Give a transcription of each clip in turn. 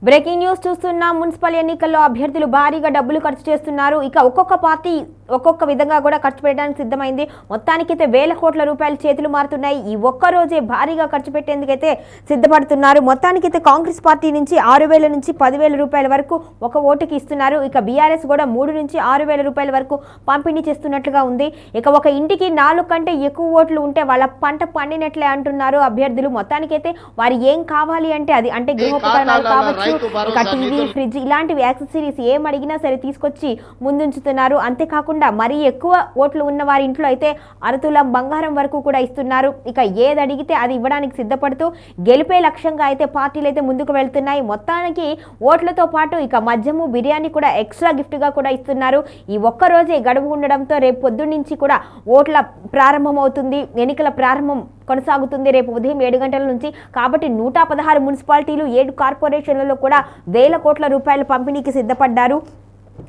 Breaking news చూస్తున్నాం. Municipal ఎన్నికల్లో అభ్యర్థులు భారీగా డబ్బులు ఖర్చు చేస్తున్నారు. ఇక ఒక్కొక్క పార్టీ ఒక్కొక్క విధంగా కూడా ఖర్చు పెట్టడానికి సిద్ధమైంది. మొత్తానికైతే వేల కోట్ల రూపాయలు చేతులు మారుతున్నాయి. ఈ ఒక్క రోజే భారీగా ఖర్చు పెట్టేందుకైతే సిద్ధపడుతున్నారు. మొత్తానికైతే కాంగ్రెస్ పార్టీ నుంచి 6,000 నుంచి 10,000 రూపాయల వరకు ఒక ఓటుకి ఇస్తున్నారు. ఇక బీఆర్ఎస్ కూడా 3 నుంచి 6,000 రూపాయల వరకు పంపిణీ చేస్తున్నట్లుగా ఉంది. ఇక ఒక ఇంటికి 4 కంటే ఎక్కువ ఓట్లు ఉంటే వాళ్ళ పంట పండినట్లే అంటున్నారు అభ్యర్థులు. మొత్తానికైతే వారు ఏం కావాలి అంటే అది అంటే గృహోపకరణాలు కావచ్చు, ఇక టీవీ, ఫ్రిడ్జ్ ఇలాంటివి యాక్సెసరీస్ ఏం అడిగినా సరే తీసుకొచ్చి ముందుంచుతున్నారు. అంతేకాకుండా మరీ ఎక్కువ ఓట్లు ఉన్న వారి ఇంట్లో అయితే అరతులం బంగారం వరకు కూడా ఇస్తున్నారు. ఇక ఏది అడిగితే అది ఇవ్వడానికి సిద్ధపడుతూ గెలిపే లక్ష్యంగా అయితే పార్టీలు అయితే ముందుకు వెళ్తున్నాయి. మొత్తానికి ఓట్లతో పాటు ఇక మద్యము, బిర్యానీ కూడా ఎక్స్ట్రా గిఫ్ట్ గా కూడా ఇస్తున్నారు. ఈ ఒక్క రోజే గడువు ఉండడంతో రేపు పొద్దున్న నుంచి కూడా ఓట్ల ప్రారంభం అవుతుంది. ఎన్నికల ప్రారంభం కొనసాగుతుంది రేపు ఉదయం 7 గంటల నుంచి. కాబట్టి 116 మున్సిపాలిటీలు, 7 కార్పొరేషన్లలో కూడా వేల కోట్ల రూపాయల పంపిణీకి సిద్ధపడ్డారు.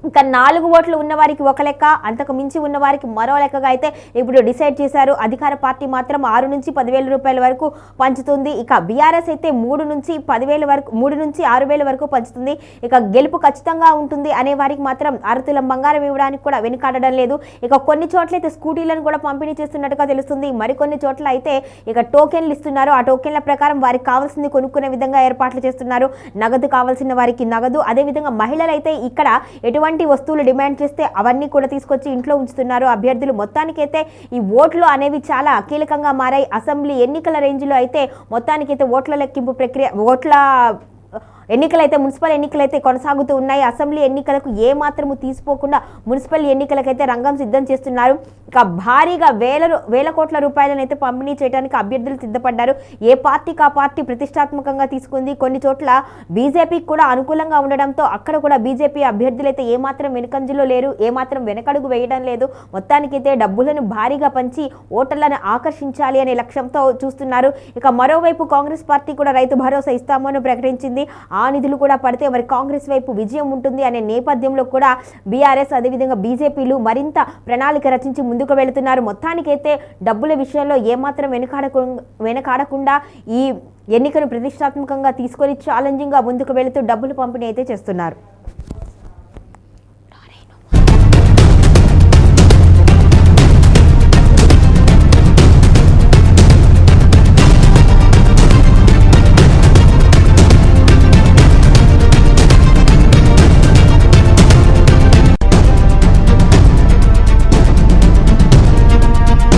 ఇంకా 4 ఓట్లు ఉన్న వారికి ఒక లెక్క, అంతకు మించి ఉన్న వారికి మరో లెక్కగా అయితే ఇప్పుడు డిసైడ్ చేశారు. అధికార పార్టీ మాత్రం 6 నుంచి 10,000 రూపాయల వరకు పంచుతుంది. ఇక బీఆర్ఎస్ అయితే 3 నుంచి 10,000 వరకు, 3 నుంచి 6,000 వరకు పంచుతుంది. ఇక గెలుపు ఖచ్చితంగా ఉంటుంది అనే వారికి మాత్రం అరతులం బంగారం ఇవ్వడానికి కూడా వెనుకాడడం లేదు. ఇక కొన్ని చోట్ల అయితే స్కూటీలను కూడా పంపిణీ చేస్తున్నట్టుగా తెలుస్తుంది. మరికొన్ని చోట్ల అయితే ఇక టోకెన్లు ఇస్తున్నారు. ఆ టోకెన్ల ప్రకారం వారికి కావాల్సింది కొనుక్కునే విధంగా ఏర్పాట్లు చేస్తున్నారు. నగదు కావాల్సిన వారికి నగదు, అదేవిధంగా మహిళలు అయితే ఇక్కడ ఎటువంటి వస్తువులు డిమాండ్ చేస్తే అవన్నీ కూడా తీసుకొచ్చి ఇంట్లో ఉంచుతున్నారు అభ్యర్థులు. మొత్తానికైతే ఈ ఓట్లు అనేవి చాలా కీలకంగా మారాయి. అసెంబ్లీ ఎన్నికల రేంజ్లో అయితే మొత్తానికైతే ఓట్ల లెక్కింపు ప్రక్రియ, ఎన్నికలైతే మున్సిపల్ ఎన్నికలైతే కొనసాగుతూ ఉన్నాయి. అసెంబ్లీ ఎన్నికలకు ఏ మాత్రము తీసిపోకుండా మున్సిపల్ ఎన్నికలకైతే రంగం సిద్ధం చేస్తున్నారు. ఇక భారీగా వేల కోట్ల రూపాయలను అయితే పంపిణీ చేయడానికి అభ్యర్థులు సిద్ధపడ్డారు. ఏ పార్టీకి ఆ పార్టీ ప్రతిష్టాత్మకంగా తీసుకుంది. కొన్ని చోట్ల బీజేపీకి కూడా అనుకూలంగా ఉండడంతో అక్కడ కూడా బీజేపీ అభ్యర్థులైతే ఏమాత్రం వెనుకంజలో లేరు, ఏమాత్రం వెనకడుగు వేయడం లేదు. మొత్తానికైతే డబ్బులను భారీగా పంచి ఓటర్లను ఆకర్షించాలి అనే లక్ష్యంతో చూస్తున్నారు. ఇక మరోవైపు కాంగ్రెస్ పార్టీ కూడా రైతు భరోసా ఇస్తామని ప్రకటించింది. ఆ నిధులు కూడా పడితే మరి కాంగ్రెస్ వైపు విజయం ఉంటుంది అనే నేపథ్యంలో కూడా బీఆర్ఎస్ అదేవిధంగా బీజేపీలు మరింత ప్రణాళిక రచించి ముందుకు వెళుతున్నారు. మొత్తానికైతే డబ్బుల విషయంలో ఏమాత్రం వెనకాడకుండా ఈ ఎన్నికను ప్రతిష్టాత్మకంగా తీసుకొని ఛాలెంజింగ్గా ముందుకు వెళుతూ డబ్బులు పంపిణీ అయితే చేస్తున్నారు.